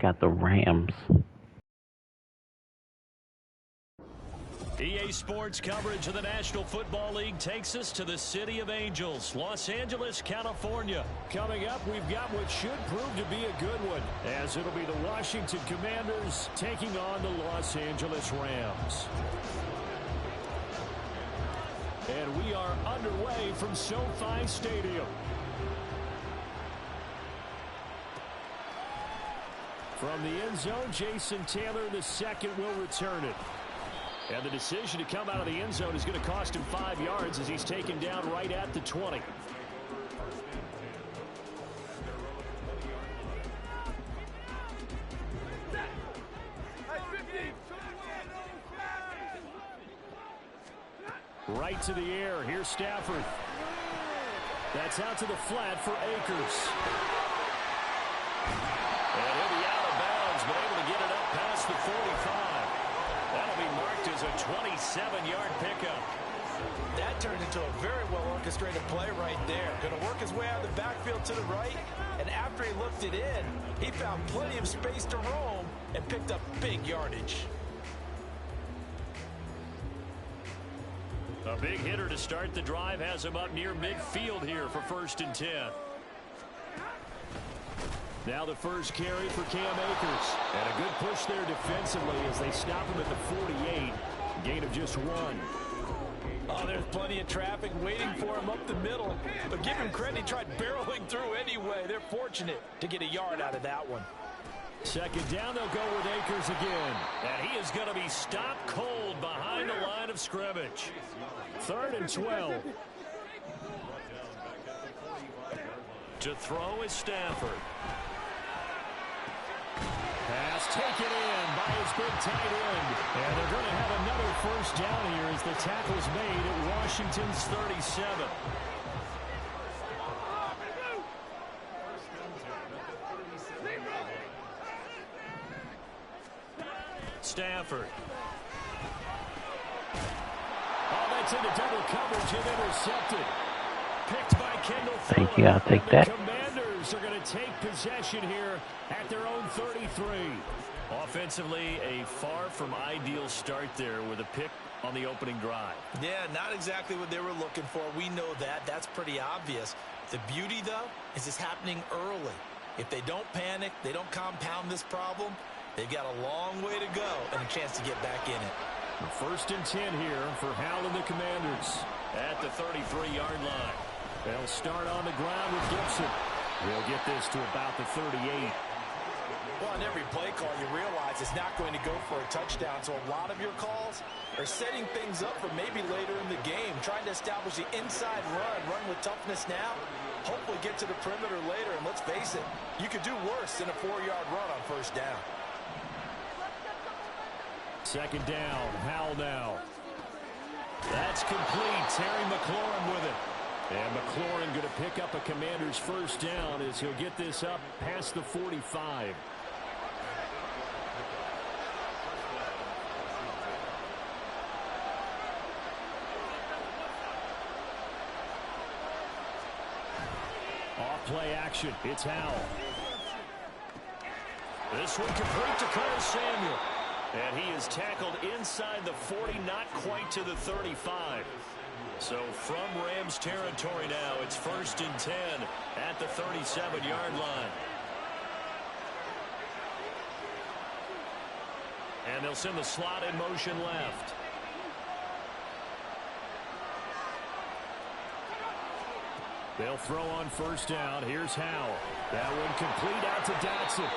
got the Rams. EA Sports coverage of the National Football League takes us to the City of Angels, Los Angeles, California. Coming up, we've got what should prove to be a good one, as it'll be the Washington Commanders taking on the Los Angeles Rams. And we are underway from SoFi Stadium. From the end zone, Jason Taylor II will return it. And the decision to come out of the end zone is going to cost him 5 yards as he's taken down right at the 20. Right to the air. Here's Stafford. That's out to the flat for Akers. And he'll be out of bounds, but able to get it up past the 45. That'll be marked as a 27-yard pickup. That turned into a very well-orchestrated play right there. Going to work his way out of the backfield to the right, and after he looked it in, he found plenty of space to roam and picked up big yardage. A big hitter to start the drive has him up near midfield here for 1st and 10. Now the first carry for Cam Akers. And a good push there defensively as they stop him at the 48. Gain of just 1. Oh, there's plenty of traffic waiting for him up the middle. But give him credit, he tried barreling through anyway. They're fortunate to get a yard out of that one. 2nd down, they'll go with Akers again. And he is going to be stopped cold behind the line of scrimmage. 3rd and 12. To throw is Stafford. Pass taken in by his big tight end. And they're going to have another 1st down here as the tackle's made at Washington's 37. Stafford. Oh, that's into double coverage and intercepted. Picked by Kendall. Thank you. I'll take that. Commanders are going to take possession here at their own 33. Offensively, a far from ideal start there with a pick on the opening drive. Yeah, not exactly what they were looking for. We know that. That's pretty obvious. The beauty, though, is it's happening early. If they don't panic, they don't compound this problem, they've got a long way to go and a chance to get back in it. 1st and 10 here for Howell and the Commanders at the 33-yard line. They'll start on the ground with Gibson. He'll get this to about the 38. Well, on every play call, you realize it's not going to go for a touchdown, so a lot of your calls are setting things up for maybe later in the game, trying to establish the inside run with toughness now, hopefully get to the perimeter later, and let's face it, you could do worse than a 4-yard run on 1st down. 2nd down, Howell now. That's complete. Terry McLaurin with it. And McLaurin going to pick up a Commander's 1st down as he'll get this up past the 45. Off play action. It's Howell. This one complete to Curtis Samuel. And he is tackled inside the 40, not quite to the 35. So from Rams territory now, it's 1st and 10 at the 37-yard line. And they'll send the slot in motion left. They'll throw on 1st down. Here's Howell. That one complete out to Dotson.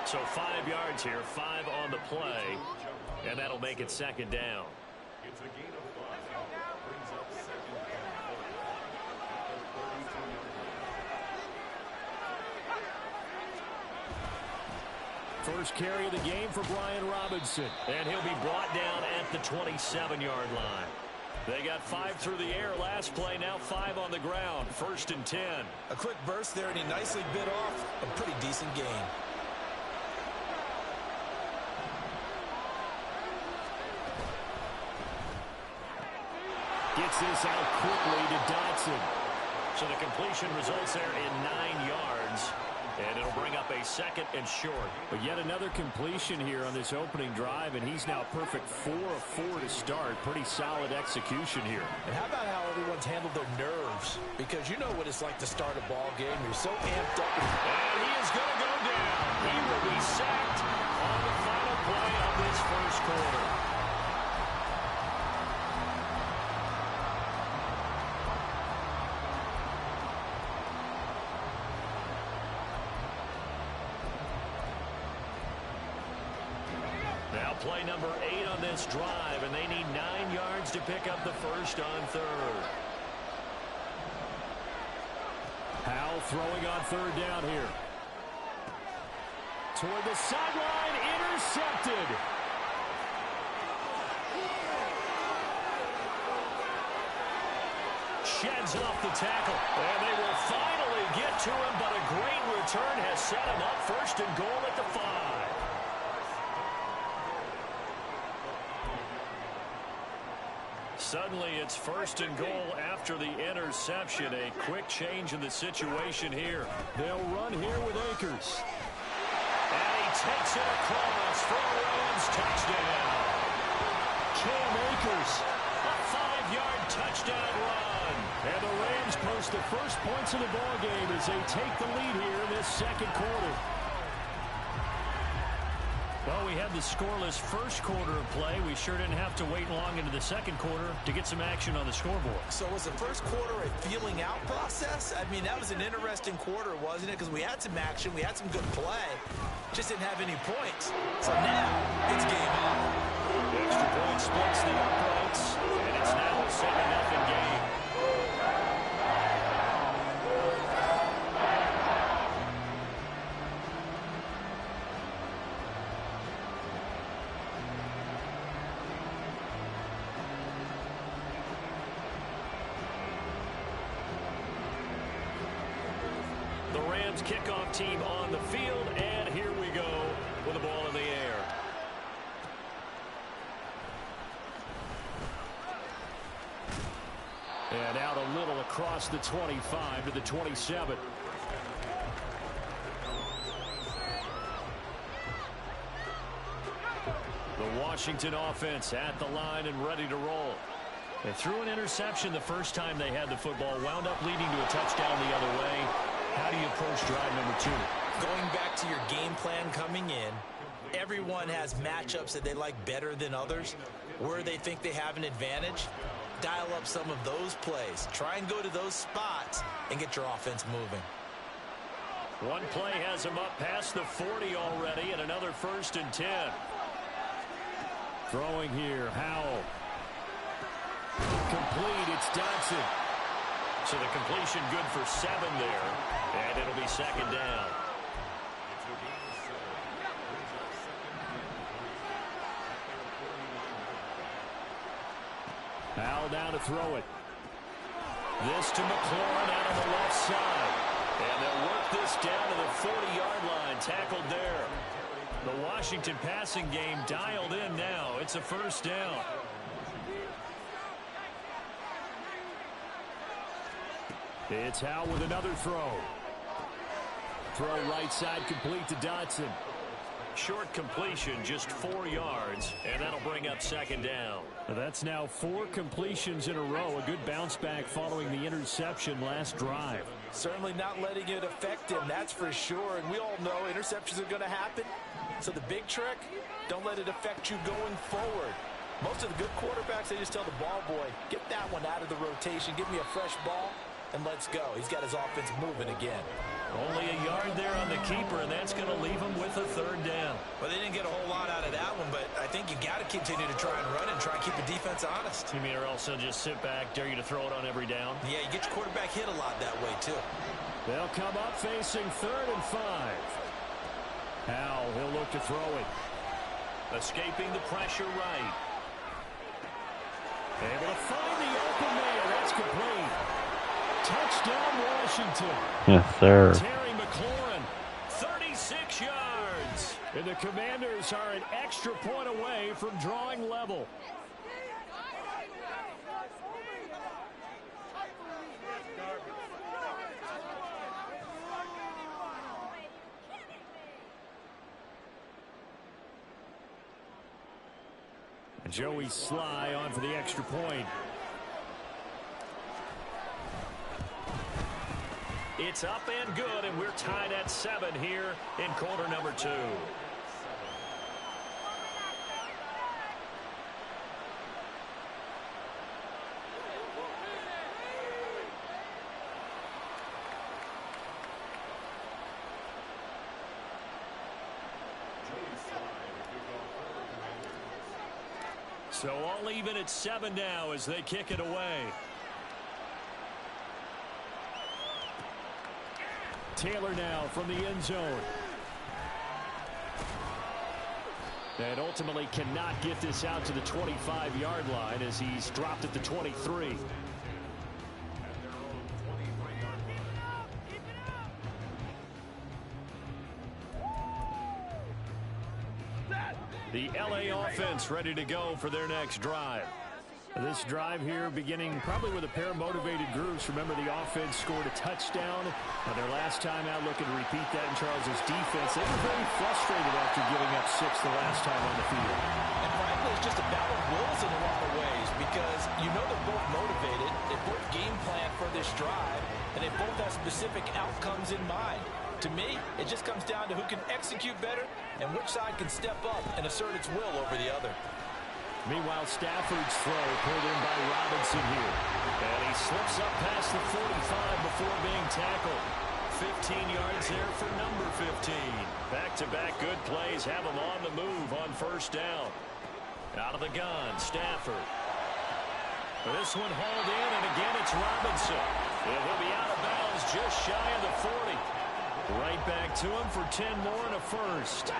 So 5 yards here, 5 on the play, and that'll make it 2nd down. It's a gain of 5. Brings up 2nd down. First carry of the game for Brian Robinson, and he'll be brought down at the 27-yard line. They got 5 through the air last play, now 5 on the ground. 1st and 10. A quick burst there, and he nicely bit off a pretty decent gain. Gets this out quickly to Dotson. So the completion results there in 9 yards. And it'll bring up a 2nd and short. But yet another completion here on this opening drive, and he's now perfect 4 of 4 to start. Pretty solid execution here. And how about how everyone's handled their nerves? Because you know what it's like to start a ball game. You're so amped up. And he is going to go down. He will be sacked on the final play of this first quarter. Now play number 8 on this drive, and they need 9 yards to pick up the first on 3rd. Howell throwing on 3rd down here. Toward the sideline, intercepted. Sheds off the tackle, and they will finally get to him, but a great return has set him up. 1st and goal at the 5. Suddenly, it's 1st and goal after the interception. A quick change in the situation here. They'll run here with Akers. And he takes it across for a Rams touchdown. Cam Akers. A 5-yard touchdown run. And the Rams post the first points of the ballgame as they take the lead here in this 2nd quarter. Well, we had the scoreless first quarter of play. We sure didn't have to wait long into the 2nd quarter to get some action on the scoreboard. So was the first quarter a feeling out process? I mean, that was an interesting quarter, wasn't it? Because we had some action, we had some good play, just didn't have any points. So now it's game on. The extra point splits the uprights, and it's now a 7-0 game. The Rams kickoff team on the field, and here we go with the ball in the air. And out a little across the 25 to the 27. The Washington offense at the line and ready to roll. They threw an interception the first time they had the football, wound up leading to a touchdown the other way. How do you approach drive number 2? Going back to your game plan coming in, everyone has matchups that they like better than others. Where they think they have an advantage, dial up some of those plays. Try and go to those spots and get your offense moving. One play has him up past the 40 already, and another 1st and 10. Throwing here, Howell. Complete, it's Dodson. So the completion good for 7 there, and it'll be 2nd down. Howell down to throw it. This to McLaurin out on the left side. And they'll work this down to the 40-yard line, tackled there. The Washington passing game dialed in now. It's a 1st down. It's Howell with another throw. Throw right side complete to Dodson. Short completion, just 4 yards, and that'll bring up 2nd down. That's now 4 completions in a row. A good bounce back following the interception last drive. Certainly not letting it affect him, that's for sure. And we all know interceptions are going to happen. So the big trick, don't let it affect you going forward. Most of the good quarterbacks, they just tell the ball boy, get that one out of the rotation, give me a fresh ball, and let's go. He's got his offense moving again. Only a yard there on the keeper, and that's going to leave him with a 3rd down. Well, they didn't get a whole lot out of that one, but I think you got to continue to try and run and try and keep the defense honest. You mean or else he'll just sit back, dare you to throw it on every down? Yeah, you get your quarterback hit a lot that way, too. They'll come up facing 3rd and 5. Howell, he'll look to throw it. Escaping the pressure right. Able to find the open man. That's complete. Touchdown, Washington. Yes, sir. Terry McLaurin, 36 yards. And the Commanders are an extra point away from drawing level. Joey Sly on for the extra point. It's up and good, and we're tied at 7 here in quarter number 2. So all even at 7 now as they kick it away. Taylor now from the end zone. And ultimately cannot get this out to the 25-yard line as he's dropped at the 23. The LA offense ready to go for their next drive. This drive here beginning probably with a pair of motivated groups. Remember, the offense scored a touchdown on their last time out, looking to repeat that in Charles's defense. They were very frustrated after giving up 6 the last time on the field. And frankly, it's just a battle of wills in a lot of ways because you know they're both motivated. They both game plan for this drive, and they both have specific outcomes in mind. To me, it just comes down to who can execute better and which side can step up and assert its will over the other. Meanwhile, Stafford's throw pulled in by Robinson here. And he slips up past the 45 before being tackled. 15 yards there for number 15. Back-to-back good plays have him on the move on first down. Out of the gun, Stafford. This one hauled in, and again it's Robinson. It will be out of bounds just shy of the 40. Right back to him for 10 more and a first.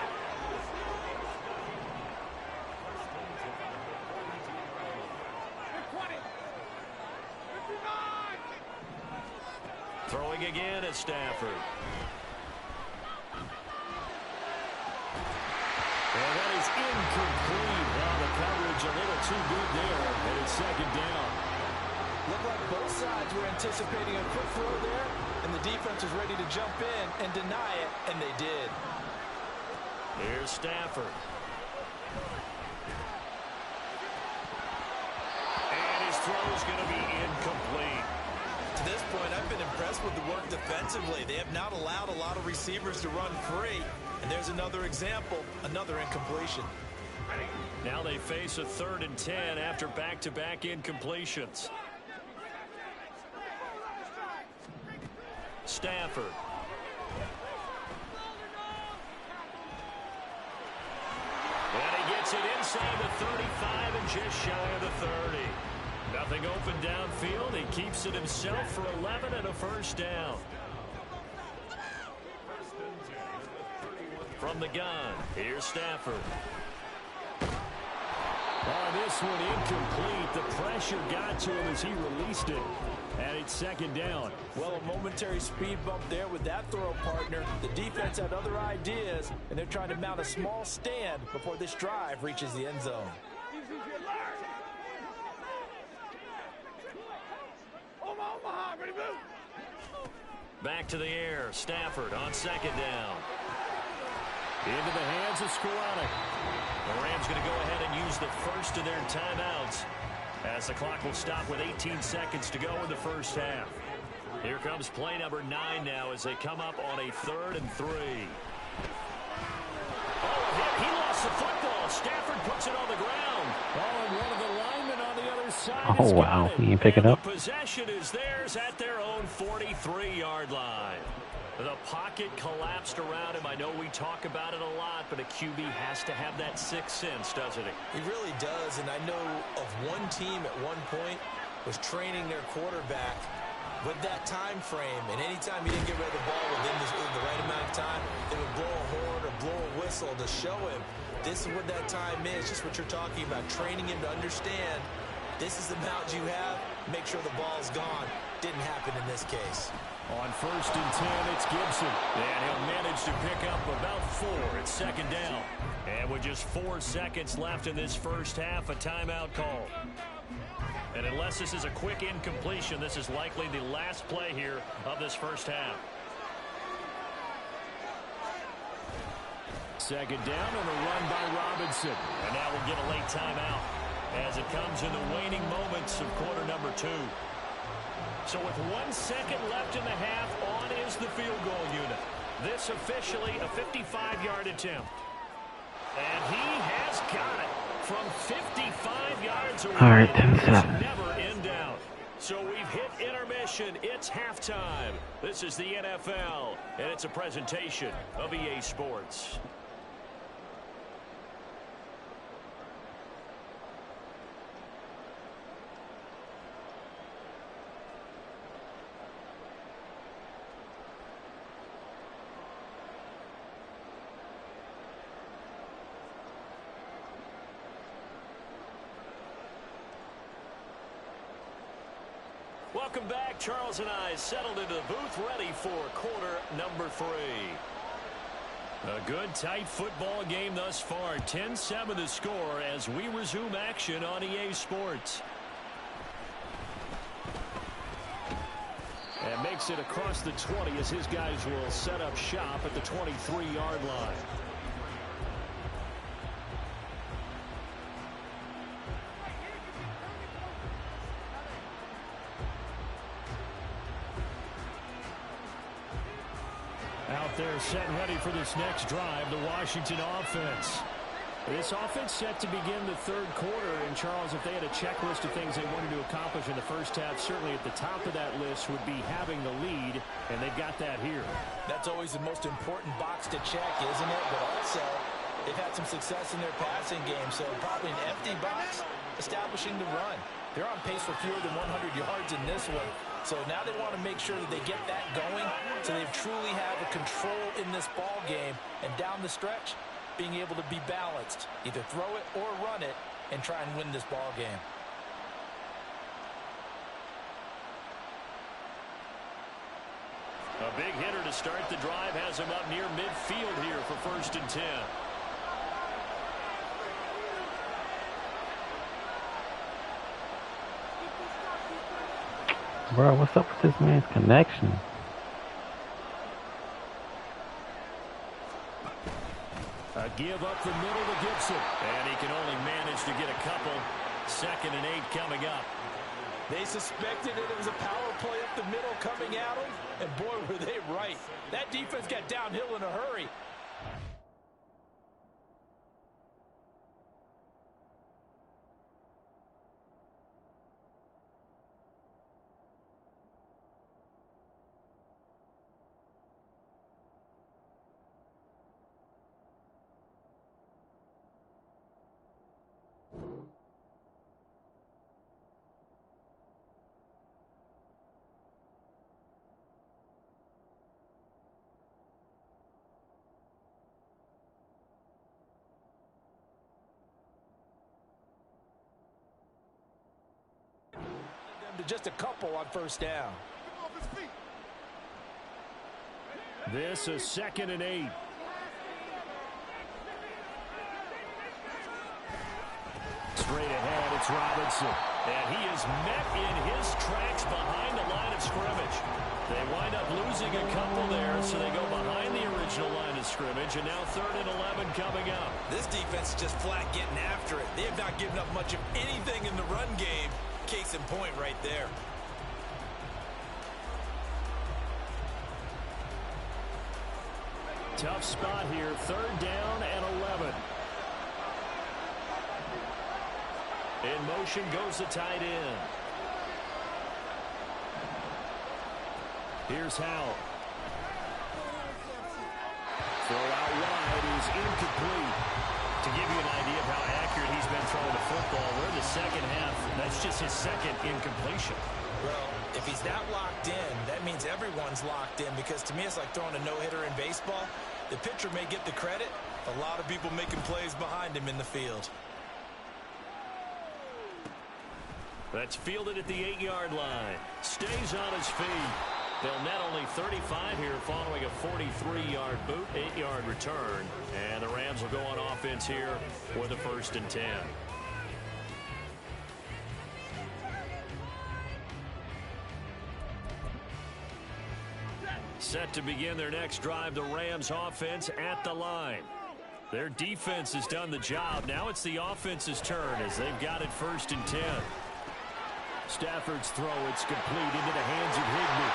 Throwing again at Stafford. And that is incomplete. Wow, the coverage a little too good there, and it's second down. Looked like both sides were anticipating a quick throw there, and the defense was ready to jump in and deny it, and they did. Here's Stafford. And his throw's going to be incomplete. To this point, I've been impressed with the work defensively. They have not allowed a lot of receivers to run free. And there's another example, another incompletion. Now they face a 3rd and 10 after back-to-back incompletions. Stafford. And he gets it inside the 35 and just shy of the 30. Nothing open downfield. He keeps it himself for 11 and a first down. From the gun, here's Stafford. Oh, this one incomplete. The pressure got to him as he released it. And it's second down. Well, a momentary speed bump there with that throw partner. The defense had other ideas, and they're trying to mount a small stand before this drive reaches the end zone. Back to the air. Stafford on second down. Into the hands of Skoranek. The Rams going to go ahead and use the first of their timeouts as the clock will stop with 18 seconds to go in the first half. Here comes play number 9 now as they come up on a 3rd and 3. Oh, he lost the football. Stafford puts it on the ground. Oh, and one of the linemen on the other side. Oh, wow. You can pick it up. The possession is theirs at their own 43-yard line. The pocket collapsed around him. I know we talk about it a lot, but a QB has to have that sixth sense, doesn't he? He really does, and I know of one team at one point was training their quarterback with that time frame, and anytime he didn't get rid of the ball within the right amount of time, they would blow a horn or blow a whistle to show him this is what that time is, just what you're talking about, training him to understand this is the amount you have, make sure the ball's gone. Didn't happen in this case. On 1st and 10, it's Gibson. And he'll manage to pick up about 4. It's second down. And with just 4 seconds left in this first half, a timeout call. And unless this is a quick incompletion, this is likely the last play here of this first half. Second down on a run by Robinson. And now we'll get a late timeout. as it comes in the waning moments of quarter number 2. So with 1 second left in the half, on is the field goal unit. This officially a 55-yard attempt. And he has got it from 55 yards away. All right, 10-7. Never in doubt. So we've hit intermission. It's halftime. This is the NFL, and it's a presentation of EA Sports. Welcome back. Charles and I settled into the booth, ready for quarter number 3. A good, tight football game thus far. 10-7 the score as we resume action on EA Sports. And makes it across the 20 as his guys will set up shop at the 23-yard line. Out there set and ready for this next drive, the Washington offense. This offense set to begin the third quarter. And, Charles, if they had a checklist of things they wanted to accomplish in the first half, certainly at the top of that list would be having the lead, and they've got that here. That's always the most important box to check, isn't it? But also, they've had some success in their passing game, so probably an empty box establishing the run. They're on pace for fewer than 100 yards in this one. So now they want to make sure that they get that going so they truly have a control in this ball game. And down the stretch, being able to be balanced. Either throw it or run it and try and win this ball game. A big hitter to start the drive has him up near midfield here for 1st and 10. Bro, what's up with this man's connection? A give up the middle to Gibson. And he can only manage to get a couple. 2nd and 8 coming up. They suspected it was a power play up the middle coming at them. And boy, were they right. That defense got downhill in a hurry. To just a couple on 1st down. This is 2nd and 8. Straight ahead, it's Robinson. And he is met in his tracks behind the line of scrimmage. They wind up losing a couple there, so they go behind the original line of scrimmage, and now 3rd and 11 coming up. This defense is just flat getting after it. They have not given up much of anything in the run game. Case in point right there. Tough spot here. 3rd down and 11. In motion goes the tight end. Here's Howell. Throw out wide is incomplete. To give you an idea of how accurate he's been throwing the football, we're in the 2nd half. That's just his 2nd incompletion. Well, if he's that locked in, that means everyone's locked in, because to me it's like throwing a no-hitter in baseball. The pitcher may get the credit. A lot of people making plays behind him in the field. That's fielded at the 8-yard line. Stays on his feet. They'll net only 35 here following a 43-yard boot, 8-yard return. And the Rams will go on offense here with a 1st and 10. Set to begin their next drive, the Rams offense at the line. Their defense has done the job. Now it's the offense's turn as they've got it 1st and 10. Stafford's throw, it's complete into the hands of Higbee.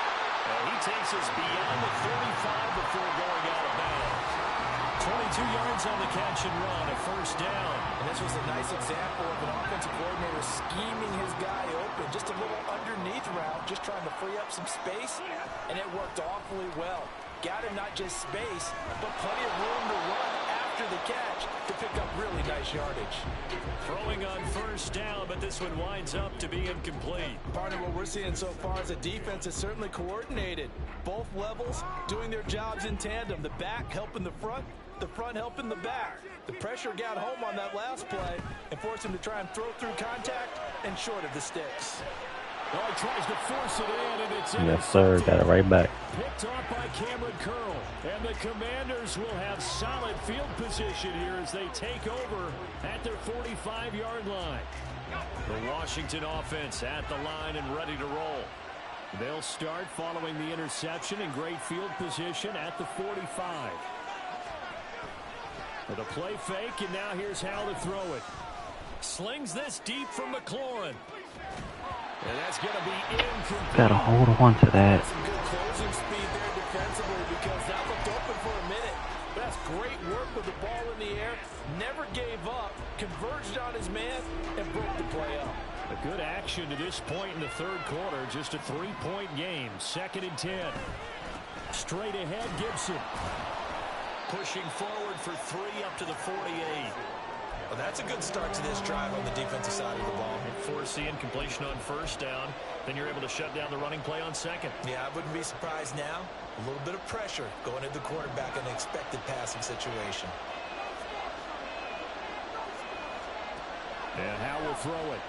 He takes us beyond the 35 before going out of bounds. 22 yards on the catch and run, a 1st down. And this was a nice example of an offensive coordinator scheming his guy open. Just a little underneath route, just trying to free up some space, and it worked awfully well. Got him not just space, but plenty of room to run after the catch to pick up really nice yardage. Throwing on 1st down, but this one winds up to be incomplete. Partner, what we're seeing so far is the defense is certainly coordinated. Both levels doing their jobs in tandem. The back helping the front helping the back. The pressure got home on that last play and forced him to try and throw through contact and short of the sticks. Oh, he tries to force it in, and it's Yes, sir. Got it right back. picked off by Cameron Curl. And the Commanders will have solid field position here as they take over at their 45-yard line. The Washington offense at the line and ready to roll. They'll start following the interception in great field position at the 45. With a play fake, and now here's how to throw it. Slings this deep from McLaurin. And that's going to be incomplete. Gotta hold on to that. Some good closing speed there defensively because that looked open for a minute. That's great work with the ball in the air. Never gave up. Converged on his man and broke the play up. A good action to this point in the 3rd quarter. Just a 3-point game. 2nd and 10. Straight ahead, Gibson. Pushing forward for 3 up to the 48. Well, that's a good start to this drive on the defensive side of the ball. Force the incompletion on 1st down. Then you're able to shut down the running play on 2nd. Yeah, I wouldn't be surprised now. A little bit of pressure going at the quarterback in an expected passing situation. And Howe will throw it.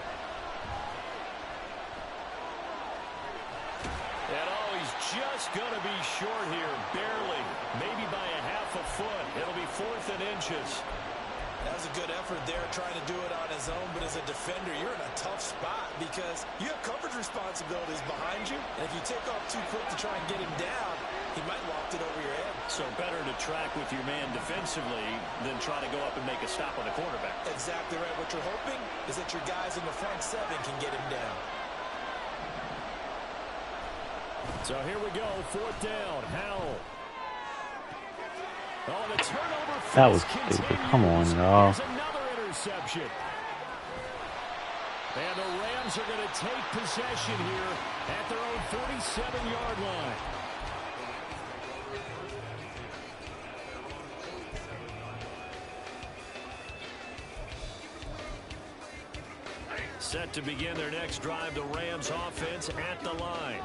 And he's just going to be short here, barely, maybe by a half a foot. It'll be 4th and inches. That was a good effort there trying to do it on his own, but as a defender, you're in a tough spot because you have coverage responsibilities behind you, and if you take off too quick to try and get him down, he might loft it over your head. So better to track with your man defensively than try to go up and make a stop on the quarterback. Exactly right. What you're hoping is that your guys in the front 7 can get him down. So here we go, 4th down, Howell. Oh, the turnover. That was stupid. Come on, y'all. Another interception. And the Rams are going to take possession here at their own 47-yard line. Set to begin their next drive, the Rams offense at the line.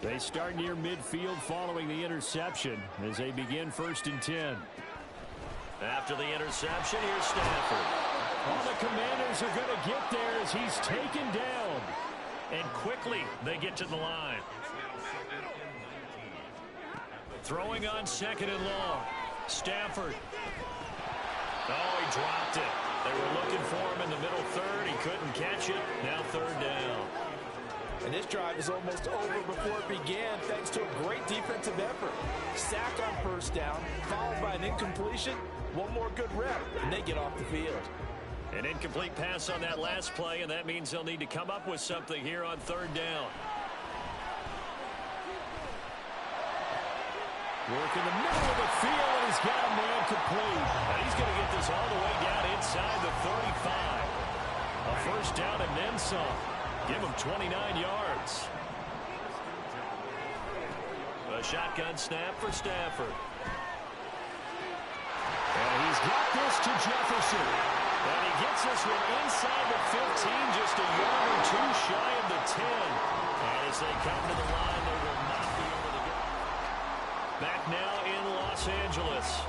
They start near midfield following the interception as they begin 1st and 10. After the interception, here's Stafford. All the Commanders are going to get there as he's taken down. And quickly, they get to the line. Throwing on 2nd and long. Stafford. Oh, he dropped it. They were looking for him in the middle 3rd. He couldn't catch it. Now 3rd down. And this drive is almost over before it began thanks to a great defensive effort. Sack on 1st down, followed by an incompletion. One more good rep, and they get off the field. An incomplete pass on that last play, and that means they'll need to come up with something here on 3rd down. Work in the middle of the field, and he's got a man complete. And he's going to get this all the way down inside the 35. A 1st down and then some. Give him 29 yards. A shotgun snap for Stafford. And he's got this to Jefferson. And he gets this one inside the 15, just a yard or 2 shy of the 10. And as they come to the line, they will not be able to get. Back now in Los Angeles.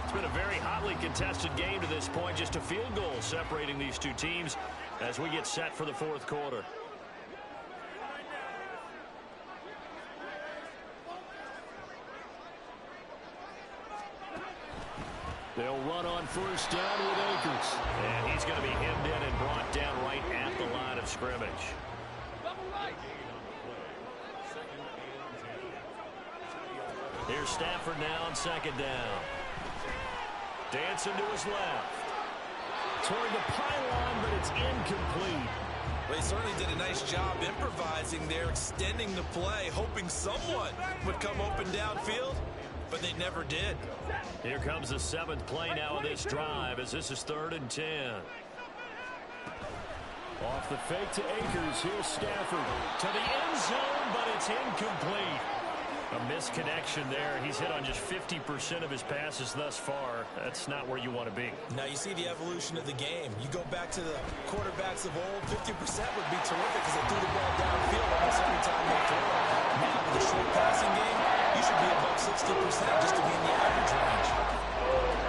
It's been a very hotly contested game to this point. Just a field goal separating these two teams as we get set for the 4th quarter. They'll run on 1st down with Akers. And he's going to be hemmed in and brought down right at the line of scrimmage. Here's Stafford now on 2nd down. Dancing to his left. Toward the pylon, but it's incomplete. Well, he certainly did a nice job improvising there, extending the play, hoping someone would come open downfield, but they never did. Here comes the 7th play now of this drive as this is 3rd and 10. Off the fake to Akers. Here's Stafford to the end zone, but it's incomplete. A misconnection there. He's hit on just 50% of his passes thus far. That's not where you want to be. Now you see the evolution of the game. You go back to the quarterbacks of old, 50% would be terrific because they threw the ball downfield almost every time they threw it. Now with the short passing game, you should be above 60% just to be in the average range.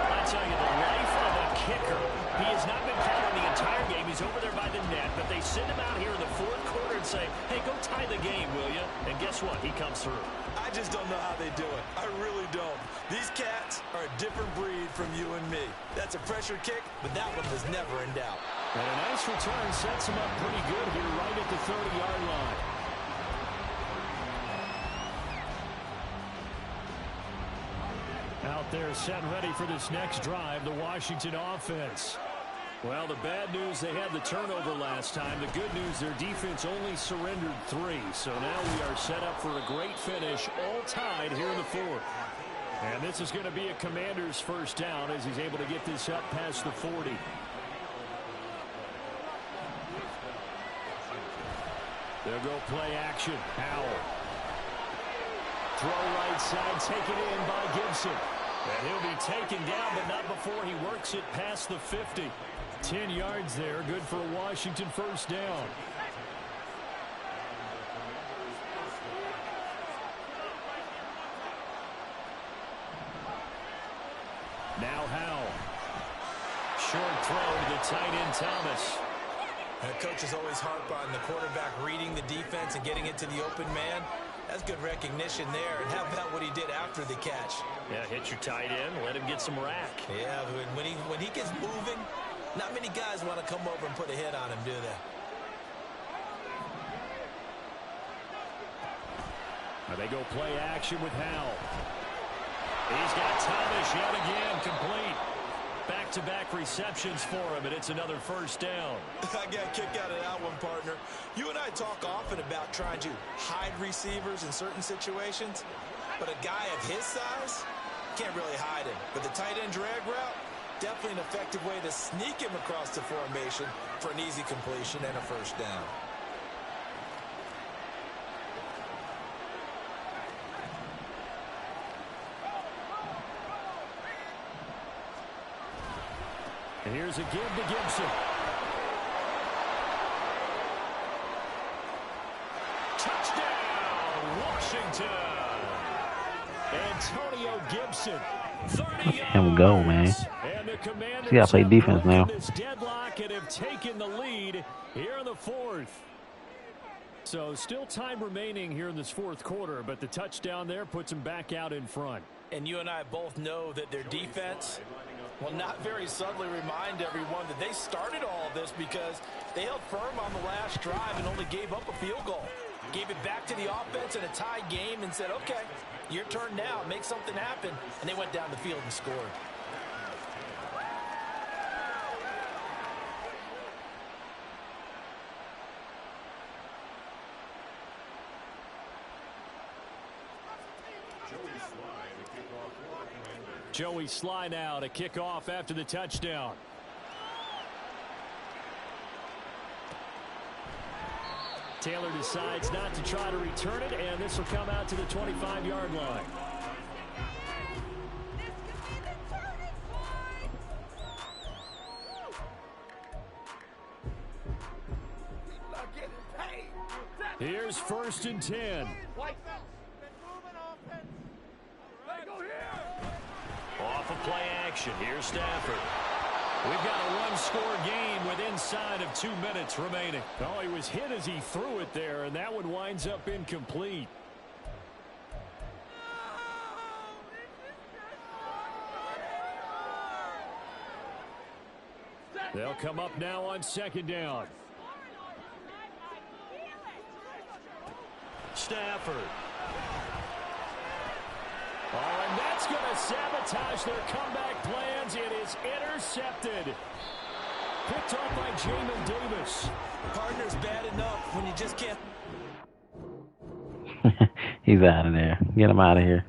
I tell you, the life of a kicker. He has not been covering the entire game. He's over there by the net, but they send him out here in the 4th quarter and say, hey, go tie the game, will you? And guess what? He comes through. I just don't know how they do it. I really don't. These cats are a different breed from you and me. That's a pressure kick, but that one was never in doubt. And a nice return sets him up pretty good here right at the 30-yard line. Out there set ready for this next drive, the Washington offense. Well, the bad news, they had the turnover last time. The good news, their defense only surrendered 3. So now we are set up for a great finish, all tied here in the 4th. And this is going to be a Commander's first down as he's able to get this up past the 40. They'll go play action. Howell. Throw right side, taken in by Gibson. And he'll be taken down, but not before he works it past the 50. 10 yards there, good for a Washington first down. Now Howell. Short throw to the tight end Thomas. Coaches always harp on the quarterback reading the defense and getting it to the open man. That's good recognition there. And how about what he did after the catch? Yeah, hit your tight end, let him get some rack. Yeah, when he gets moving, not many guys want to come over and put a hit on him, do they? Now they go play action with Howell. He's got Thomas yet again, complete. Back-to-back receptions for him, and it's another first down. I got a kick out of that one, partner. You and I talk often about trying to hide receivers in certain situations, but a guy of his size can't really hide him. But the tight end drag route, definitely an effective way to sneak him across the formation for an easy completion and a first down. And here's a give to Gibson. Touchdown, Washington. Antonio Gibson. 30 Look at him go, man. And the Commanders You gotta play defense now. This deadlock and have taken the lead here in the 4th. So still time remaining here in this 4th quarter, but the touchdown there puts them back out in front. And you and I both know that their defense will not very subtly remind everyone that they started all of this because they held firm on the last drive and only gave up a field goal. Gave it back to the offense in a tied game and said, okay, your turn now, make something happen. And they went down the field and scored. Joey Sly now to kick off after the touchdown. Taylor decides not to try to return it, and this will come out to the 25-yard line. Here's 1st and 10. Off of play action. Here's Stafford. We've got a one-score game with inside of 2 minutes remaining. Oh, he was hit as he threw it there, and that one winds up incomplete. They'll come up now on 2nd down. Stafford. Oh, and that's That's going to sabotage their comeback plans. It is intercepted. Picked off by Jamin Davis. Partner's bad enough when you just can't. He's out of there. Get him out of here.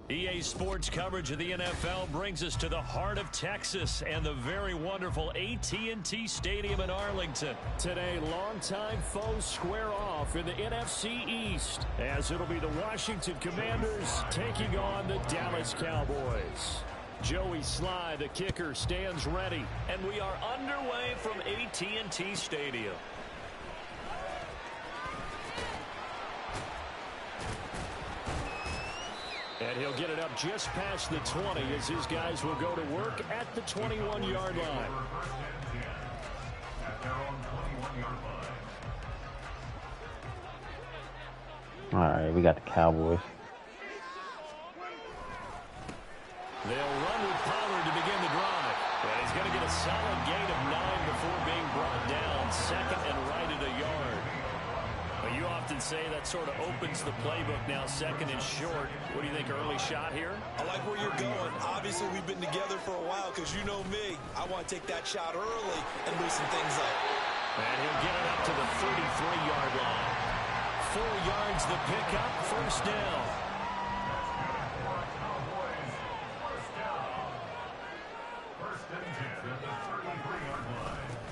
EA Sports coverage of the NFL brings us to the heart of Texas and the very wonderful AT&T Stadium in Arlington. Today, longtime foes square off in the NFC East, as it'll be the Washington Commanders taking on the Dallas Cowboys. Joey Sly, the kicker, stands ready, and we are underway from AT&T Stadium. And he'll get it up just past the 20 as his guys will go to work at the 21-yard line. All right, we got the Cowboys. They'll run with Pollard to begin the drive. And he's going to get a solid gain of 9 before being brought down. Second and right at a yard. Well, you often say that sort of opens the playbook now, second and short. What do you think, early shot here? I like where you're going. Obviously, we've been together for a while because you know me. I want to take that shot early and loosen things up. And he'll get it up to the 33-yard line. 4 yards the pickup, first down.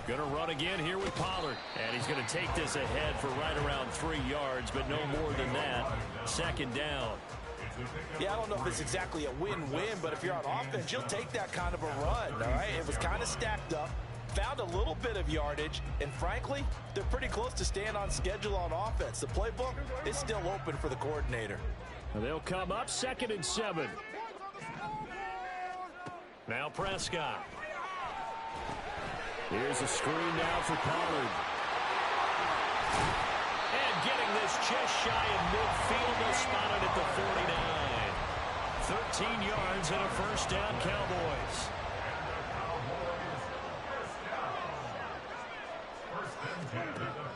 Going to run again here with Pollard. And he's going to take this ahead for right around 3 yards, but no more than that. Second down. Yeah, I don't know if it's exactly a win-win, but if you're on offense, you'll take that kind of a run, all right? It was kind of stacked up, found a little bit of yardage, and frankly, they're pretty close to staying on schedule on offense. The playbook is still open for the coordinator. They'll come up 2nd and 7. Now Prescott. Here's a screen now for Pollard. And getting this just shy of midfield, they'll spot it at the 49. 13 yards and a first down, Cowboys.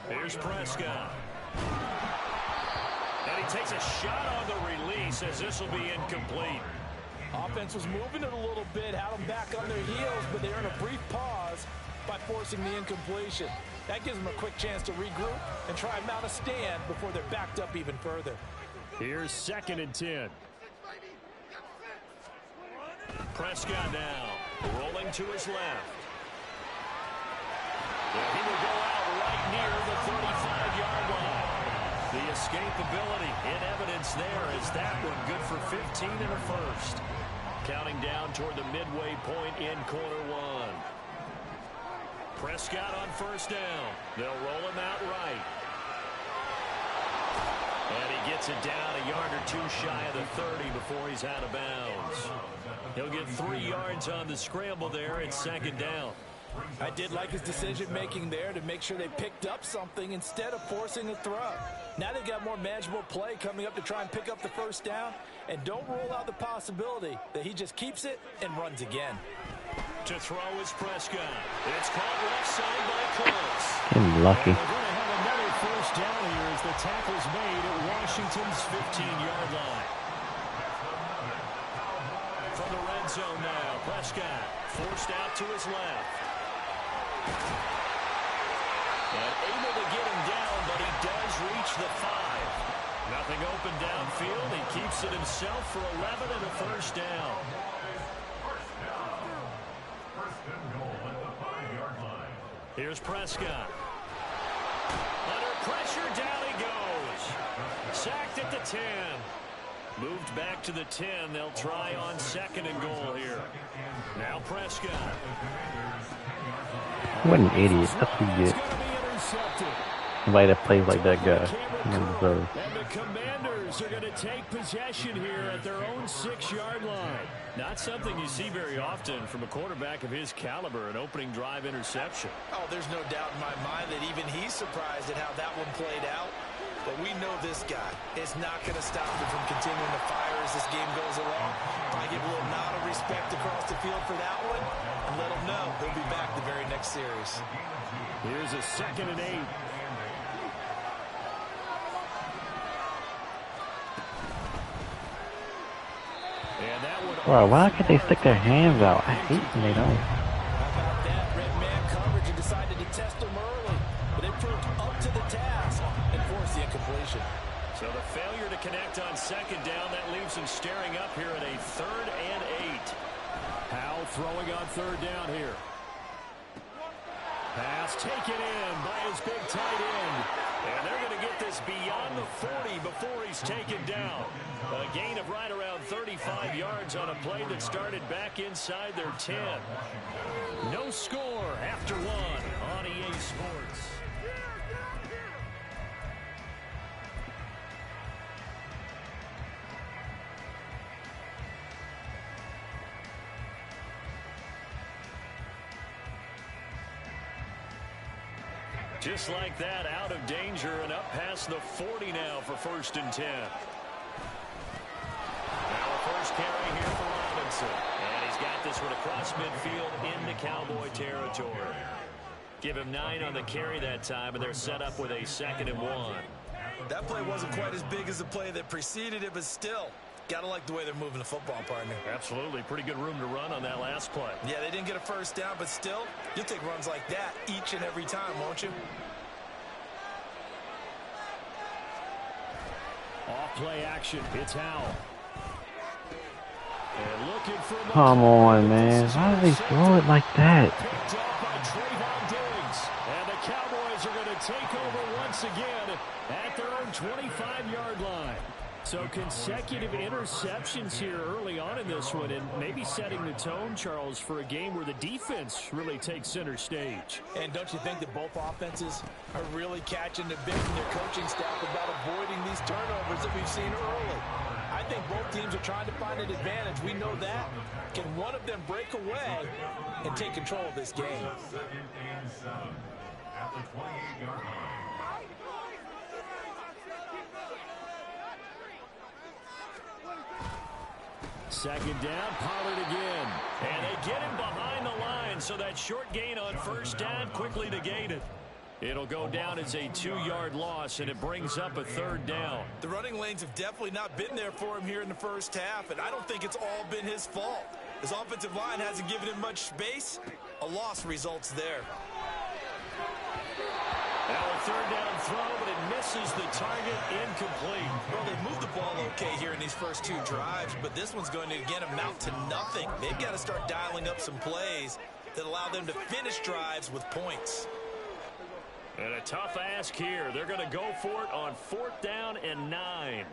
Here's Prescott. And he takes a shot on the release as this will be incomplete. Offense was moving it a little bit, had them back on their heels, but they earned a brief pause by forcing the incompletion. That gives them a quick chance to regroup and try and mount a stand before they're backed up even further. Here's 2nd and 10. Prescott now, rolling to his left. And he will go out right near the 35-yard line. The escapability in evidence there as that one good for 15 and a first. Counting down toward the midway point in quarter one. Prescott on first down. They'll roll him out right. And he gets it down a yard or two shy of the 30 before he's out of bounds. He'll get 3 yards on the scramble there at second down. I did like his decision-making there to make sure they picked up something instead of forcing a throw. Now they've got more manageable play coming up to try and pick up the first down. And don't rule out the possibility that he just keeps it and runs again. To throw is Prescott. It's caught left side by Close. Getting lucky. And we're going to have another first down here as the tackle's made at Washington's 15-yard line. From the red zone now, Prescott forced out to his left. And able to get him down, but he does reach the 5. Nothing open downfield. He keeps it himself for 11 and a first down. Here's Prescott. Under pressure, down he goes. Sacked at the 10. Moved back to the 10. They'll try on 2nd and goal here. Now Prescott. What an idiot. That's what you get. Somebody that plays like that guy. And the Commanders are going to take possession here at their own 6-yard line. Not something you see very often from a quarterback of his caliber, an opening drive interception. Oh, there's no doubt in my mind that even he's surprised at how that one played out. But we know this guy is not going to stop him from continuing to fire as this game goes along. I give a little nod of respect across the field for that one and let him know he'll be back the very next series. Here's a 2nd and 8. And that one. Bro, why can't they stick their hands out? I hate when they don't. How about that? Red man coverage and decided to test him early. But it proved up to the task and forced the incompletion. So the failure to connect on second down, that leaves him staring up here at a 3rd and 8. Howell throwing on 3rd down here. Pass taken in by his big tight end. And they're going to get this beyond the 40 before he's taken down. A gain of right around 35 yards on a play that started back inside their 10. No score after 1 on EA Sports. Just like that, out of danger and up past the 40 now for 1st and 10. Now a first carry here for Robinson. And he's got this one across midfield into Cowboy territory. Give him 9 on the carry that time, and they're set up with a 2nd and 1. That play wasn't quite as big as the play that preceded it, but still, gotta like the way they're moving the football, partner. Absolutely. Pretty good room to run on that last play. Yeah, they didn't get a first down, but still, you'll take runs like that each and every time, won't you? Off play action. It's Howell. And looking for Come on, man. Why do they throw it like that? Picked up by Trayvon Diggs. And the Cowboys are going to take over once again at their own 25-yard line. So consecutive interceptions here early on in this one, and maybe setting the tone, Charles, for a game where the defense really takes center stage. And don't you think that both offenses are really catching the bit from their coaching staff about avoiding these turnovers that we've seen early? I think both teams are trying to find an advantage. We know that. Can one of them break away and take control of this game? At the 28-yard line. Second down, Pollard again. And they get him behind the line, so that short gain on first down quickly negated. It'll go down as a 2-yard loss, and it brings up a 3rd down. The running lanes have definitely not been there for him here in the first half, and I don't think it's all been his fault. His offensive line hasn't given him much space. A loss results there. Now a 3rd down throw, but it misses the target, incomplete. Well, they've moved the ball okay here in these first 2 drives, but this one's going to again amount to nothing. They've got to start dialing up some plays that allow them to finish drives with points. And a tough ask here. They're going to go for it on 4th down and 9.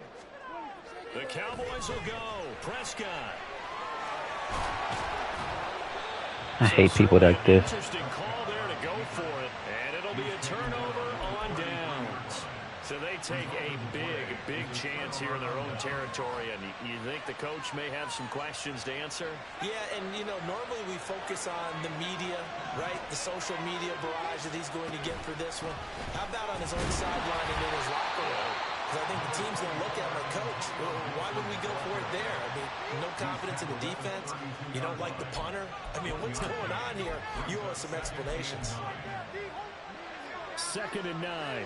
The Cowboys will go. Prescott. I hate people like this. Interesting call there to go for it. And it'll be a turnover on downs. So they take a big chance here in their own territory. And you think the coach may have some questions to answer? Yeah, and, you know, normally we focus on the media, right? The social media barrage that he's going to get for this one. How about on his own sideline and in his locker room? Because I think the team's going to look at him like, Coach, well, why would we go for it there? I mean, no confidence in the defense. You don't like the punter. I mean, what's going on here? You owe us some explanations. 2nd and 9.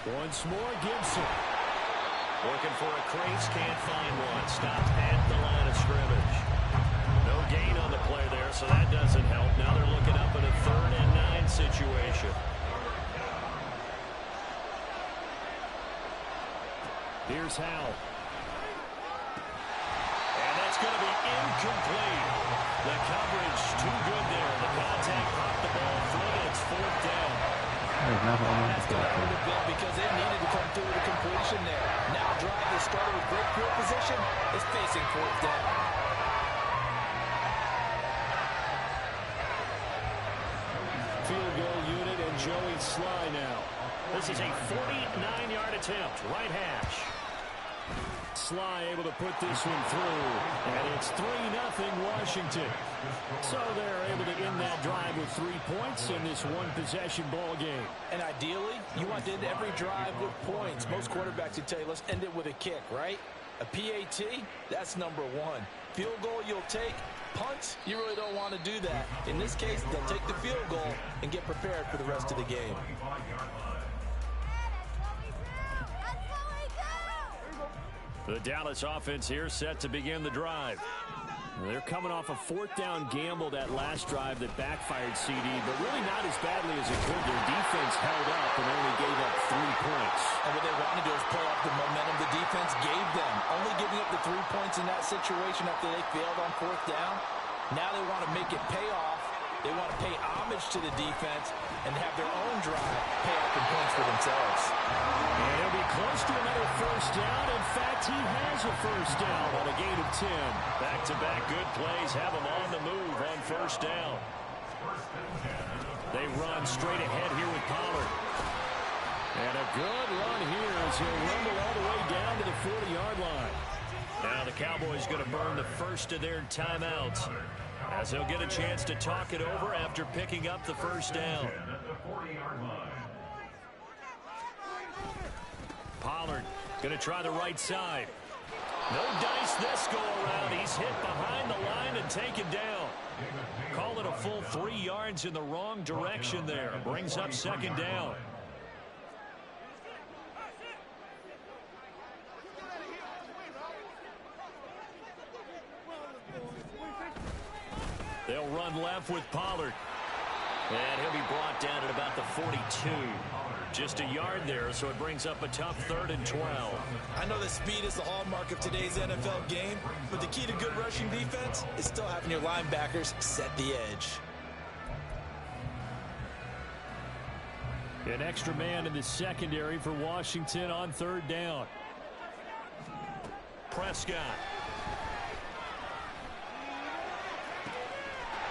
Once more, Gibson. Looking for a crease, can't find one. Stopped at the line of scrimmage. No gain on the play there, so that doesn't help. Now they're looking up at a 3rd and 9 situation. Here's Howell. And that's going to be incomplete. The coverage too good there. The contact popped the ball through, and it's 4th down. That's going to hurt a bit because they needed to come through with a completion there. Now a drive that started with great field position is facing 4th down. Field goal unit and Joey Sly now. This is a 49-yard attempt, right hash. Sly able to put this one through, and it's 3-0 Washington. So they're able to end that drive with 3 points in this one-possession ball game. And ideally, you want to end every drive with points. Most quarterbacks would tell you, let's end it with a kick, right? A PAT, that's number 1. Field goal you'll take. Punts, you really don't want to do that. In this case, they'll take the field goal and get prepared for the rest of the game. The Dallas offense here set to begin the drive. They're coming off a fourth down gamble that last drive that backfired CD, but really not as badly as it could. Their defense held up and only gave up 3 points. And what they wanted to do is play off the momentum the defense gave them. Only giving up the 3 points in that situation after they failed on fourth down. Now they want to make it pay off. They want to pay homage to the defense and have their own drive pay off in points for themselves. And he'll be close to another first down. In fact, he has a first down on a gain of 10. Back-to-back good plays have him on the move on first down. They run straight ahead here with Pollard. And a good run here as he'll rumble all the way down to the 40-yard line. Now the Cowboys going to burn the first of their timeouts, as he'll get a chance to talk it over after picking up the first down. Pollard going to try the right side. No dice this go around. He's hit behind the line and taken down. Call it a full 3 yards in the wrong direction there. Brings up second down. They'll run left with Pollard. And he'll be brought down at about the 42. Just a yard there, so it brings up a tough 3rd and 12. I know that speed is the hallmark of today's NFL game, but the key to good rushing defense is still having your linebackers set the edge. An extra man in the secondary for Washington on 3rd down. Prescott.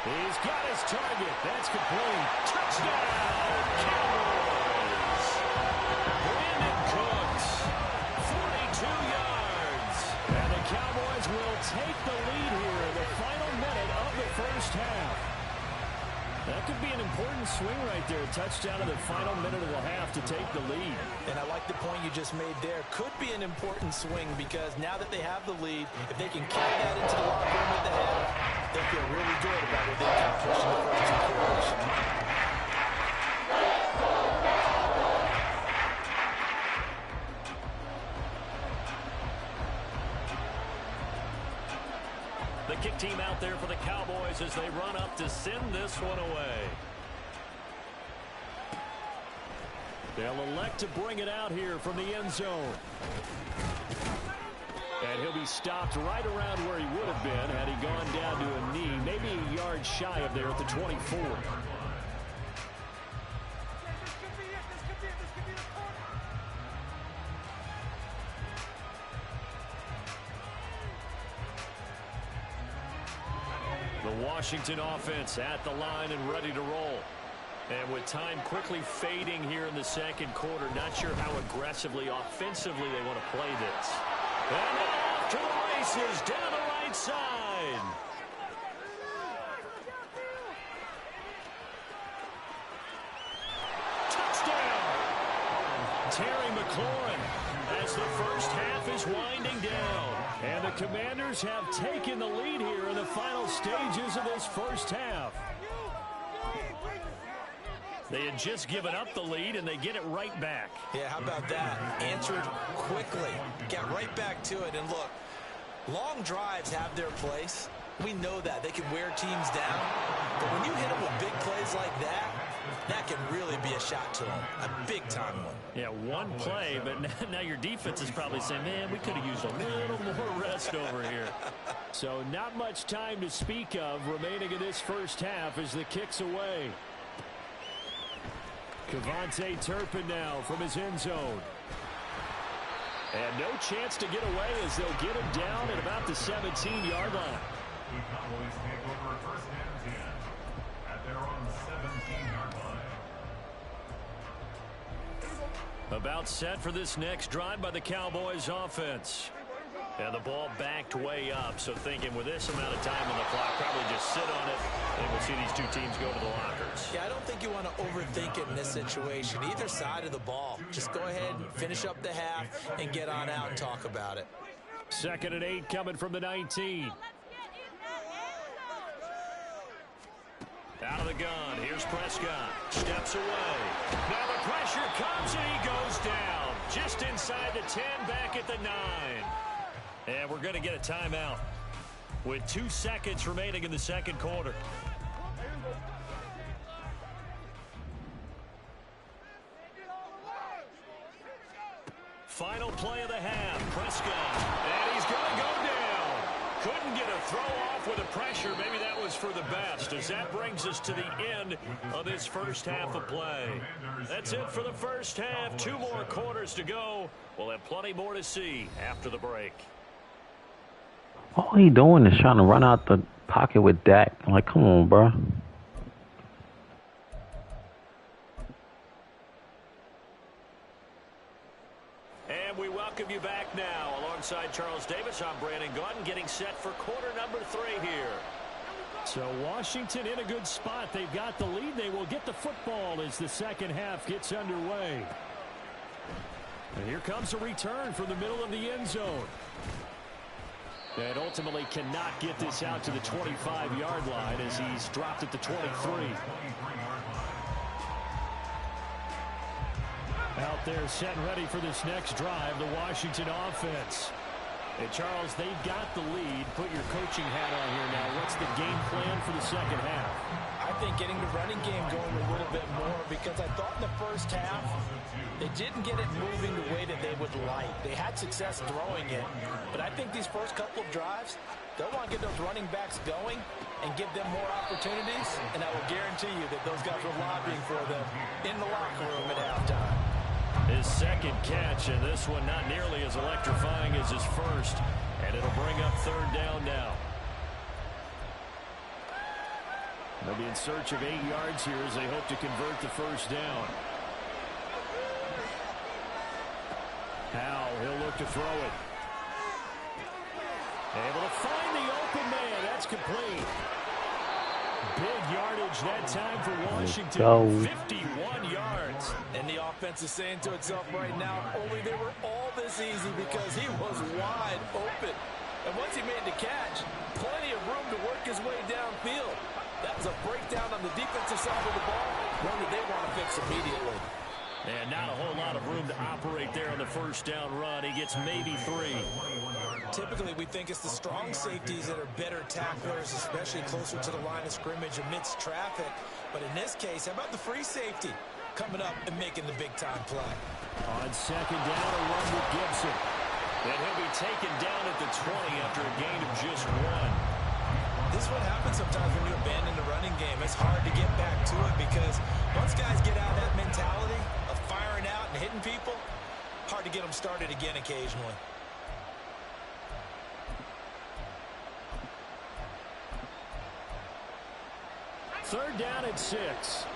He's got his target. That's complete. Touchdown, Cowboys. Brandon Cooks, 42 yards. And the Cowboys will take the lead here in the final minute of the first half. That could be an important swing right there. A touchdown in the final minute of the half to take the lead. And I like the point you just made there. Could be an important swing because now that they have the lead, if they can carry that into the locker room at the half, they feel really good about what they accomplished in the first 2 quarters. The kick team out there for the Cowboys as they run up to send this one away. They'll elect to bring it out here from the end zone. And he'll be stopped right around where he would have been had he gone down to a knee, maybe a yard shy of there at the 24. The Washington offense at the line and ready to roll. And with time quickly fading here in the second quarter, not sure how aggressively, offensively they want to play this. And off to the races down the right side. Touchdown! Terry McLaurin as the first half is winding down. And the Commanders have taken the lead here in the final stages of this first half. They had just given up the lead, and they get it right back. Yeah, how about that? Answered quickly. Get right back to it. And look, long drives have their place. We know that. They can wear teams down. But when you hit them with big plays like that, that can really be a shot to them. A big-time one. Yeah, one play, but now your defense is probably saying, man, we could have used a little more rest over here. So not much time to speak of remaining in this first half as the kick's away. Kevontae Turpin now from his end zone. And no chance to get away as they'll get him down at about the 17-yard line. The Cowboys take over first and 10 at their own 17-yard line. About set for this next drive by the Cowboys offense. And the ball backed way up, so thinking with this amount of time on the clock, probably just sit on it, and we'll see these two teams go to the lockers. Yeah, I don't think you want to overthink it in this situation. Either side of the ball. Just go ahead and finish up the half and get on out and talk about it. 2nd and 8 coming from the 19. Out of the gun. Here's Prescott. Steps away. Now the pressure comes, and he goes down. Just inside the 10, back at the 9. And we're going to get a timeout. with 2 seconds remaining in the second quarter. Final play of the half. Prescott. And he's going to go down. Couldn't get a throw off with the pressure. Maybe that was for the best, as that brings us to the end of this first half of play. That's it for the first half. 2 more quarters to go. We'll have plenty more to see after the break. All he doing is trying to run out the pocket with Dak. I'm like, come on, bro. And we welcome you back now. Alongside Charles Davis, I'm Brandon Gaudin, getting set for quarter number 3 here. So Washington in a good spot. They've got the lead. They will get the football as the second half gets underway. And here comes a return from the middle of the end zone. And ultimately cannot get this out to the 25-yard line as he's dropped at the 23. Out there set and ready for this next drive, the Washington offense. And Charles, they've got the lead. Put your coaching hat on here now. What's the game plan for the second half? I think getting the running game going a little bit more, because I thought in the first half they didn't get it moving the way that they would like. They had success throwing it, but I think these first couple of drives, they'll want to get those running backs going and give them more opportunities, and I will guarantee you that those guys were lobbying for them in the locker room at halftime. His second catch, and this one not nearly as electrifying as his first, and it'll bring up third down now. They'll be in search of 8 yards here as they hope to convert the first down. Howell, he'll look to throw it. Able to find the open man. That's complete. Big yardage that time for Washington. 51 yards. And the offense is saying to itself right now, only they were all this easy because he was wide open. And once he made the catch, plenty of room to work his way downfield. That was a breakdown on the defensive side of the ball, one that they want to fix immediately. And not a whole lot of room to operate there on the first down run. He gets maybe 3. Typically, we think it's the strong safeties that are better tacklers, especially closer to the line of scrimmage amidst traffic. But in this case, how about the free safety coming up and making the big-time play? On second down, a run with Gibson. And he'll be taken down at the 20 after a gain of just 1. This is what happens sometimes when you abandon the running game. It's hard to get back to it because once guys get out of that mentality of firing out and hitting people, hard to get them started again occasionally. Third down at 6.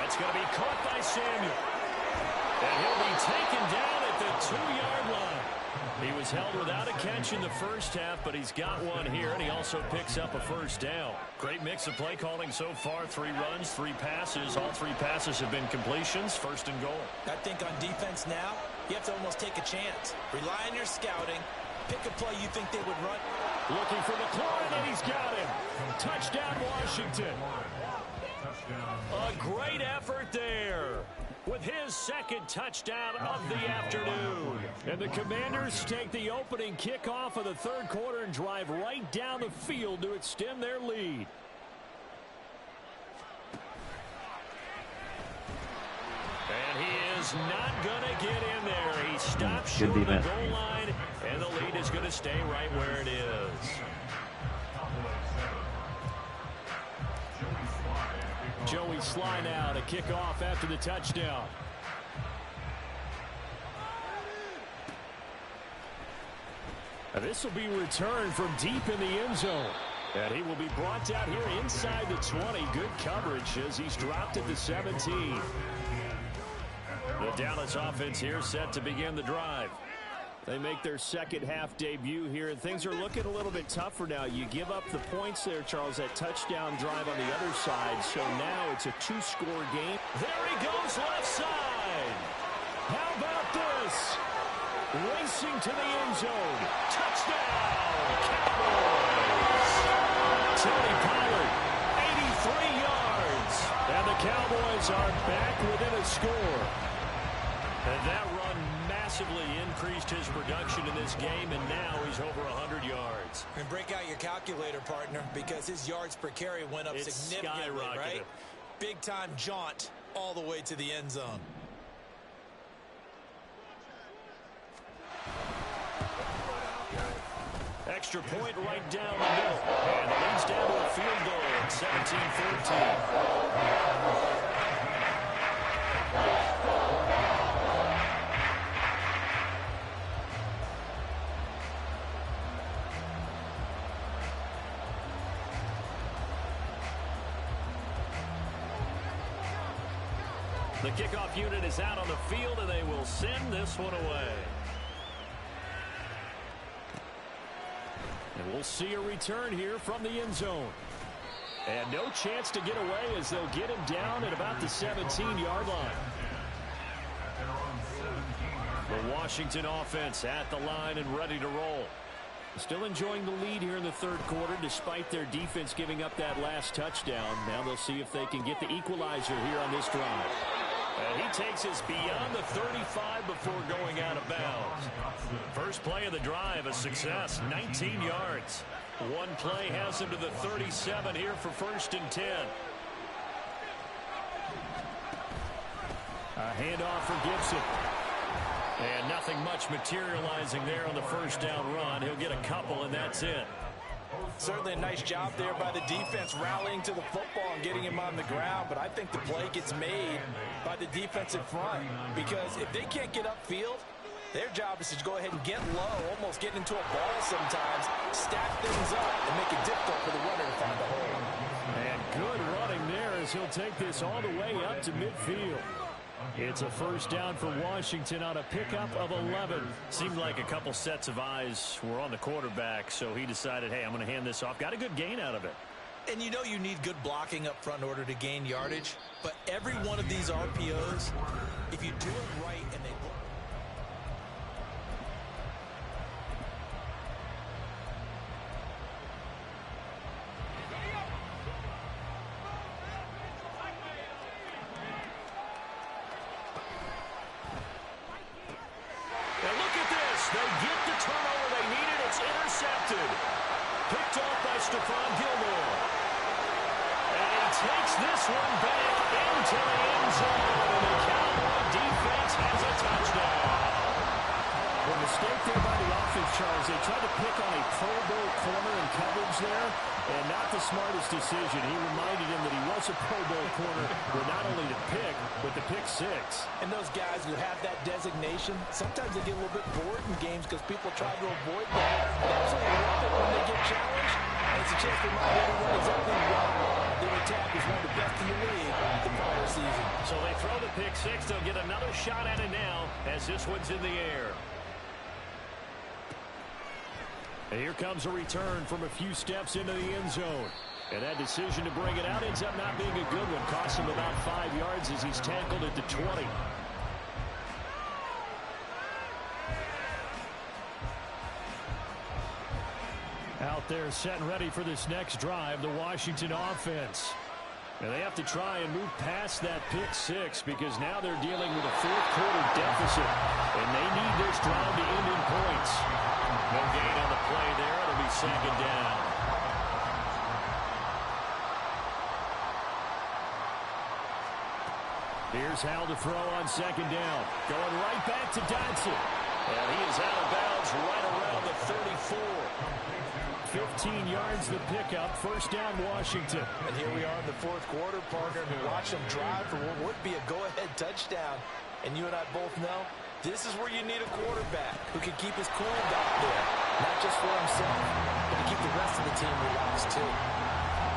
That's going to be caught by Samuel. And he'll be taken down at the 2-yard line. He was held without a catch in the first half, but he's got one here, and he also picks up a first down. Great mix of play calling so far. 3 runs, 3 passes. All 3 passes have been completions. First and goal. I think on defense now, you have to almost take a chance. Rely on your scouting. Pick a play you think they would run. Looking for McLaurin, and he's got him. Touchdown, Washington. A great effort there with his second touchdown of the afternoon. And the Commanders take the opening kickoff of the third quarter and drive right down the field to extend their lead. And he is not going to get in there. He stops short of the goal line, and the lead is going to stay right where it is. Joey Sly now to kick off after the touchdown. And this will be returned from deep in the end zone. And he will be brought down here inside the 20. Good coverage as he's dropped at the 17. The Dallas offense here set to begin the drive. They make their second half debut here, and things are looking a little bit tougher now. You give up the points there, Charles, that touchdown drive on the other side. So now it's a 2-score game. There he goes left side. How about this? Racing to the end zone. Touchdown, Cowboys. Tony Pollard, 83 yards. And the Cowboys are back within a score. And that run massively increased his production in this game, and now he's over 100 yards. And break out your calculator, partner, because his yards per carry went up significantly, right? Big-time jaunt all the way to the end zone. Extra point right down the middle. And it leads down to a field goal at 17-14. The kickoff unit is out on the field, and they will send this one away. And we'll see a return here from the end zone. And no chance to get away as they'll get him down at about the 17-yard line. The Washington offense at the line and ready to roll. Still enjoying the lead here in the third quarter despite their defense giving up that last touchdown. Now they'll see if they can get the equalizer here on this drive. And he takes us beyond the 35 before going out of bounds. First play of the drive, a success, 19 yards. One play has him to the 37 here for 1st and 10. A handoff for Gibson. And nothing much materializing there on the first down run. He'll get a couple, and that's it. Certainly a nice job there by the defense rallying to the football and getting him on the ground, but I think the play gets made by the defensive front because if they can't get upfield, their job is to go ahead and get low, almost get into a ball sometimes, stack things up, and make it difficult for the runner to find the hole. And good running there as he'll take this all the way up to midfield. It's a first down for Washington on a pickup of 11. Seemed like a couple sets of eyes were on the quarterback, so he decided, hey, I'm going to hand this off. Got a good gain out of it. And you know you need good blocking up front in order to gain yardage, but every one of these RPOs, if you do it right and they look. Takes this one back into the end zone, and the Cowboy defense has a touchdown. The mistake there by the offense, Charles. They tried to pick on a Pro Bowl corner in coverage there, and not the smartest decision. He reminded him that he was a Pro Bowl corner with not only the pick, but the pick six. And those guys who have that designation, sometimes they get a little bit bored in games because people try to avoid that. They absolutely love it when they get challenged, and it's a chance to remind everyone exactly why their attack is one of the best in the league the prior season. So they throw the pick six. They'll get another shot at it now as this one's in the air. And here comes a return from a few steps into the end zone. And that decision to bring it out ends up not being a good one. Costs him about 5 yards as he's tackled at the 20. Out there set and ready for this next drive, the Washington offense. And they have to try and move past that pick six because now they're dealing with a fourth quarter deficit. And they need this drive to end in points. No gain on the play there. It'll be second down. Here's Howell to throw on second down. Going right back to Dodson. And he is out of bounds right around the 34. 15 yards the pickup. First down, Washington. And here we are in the fourth quarter, partner. We watch them drive for what would be a go-ahead touchdown. And you and I both know this is where you need a quarterback who can keep his cool back there. Not just for himself, but to keep the rest of the team relaxed, too.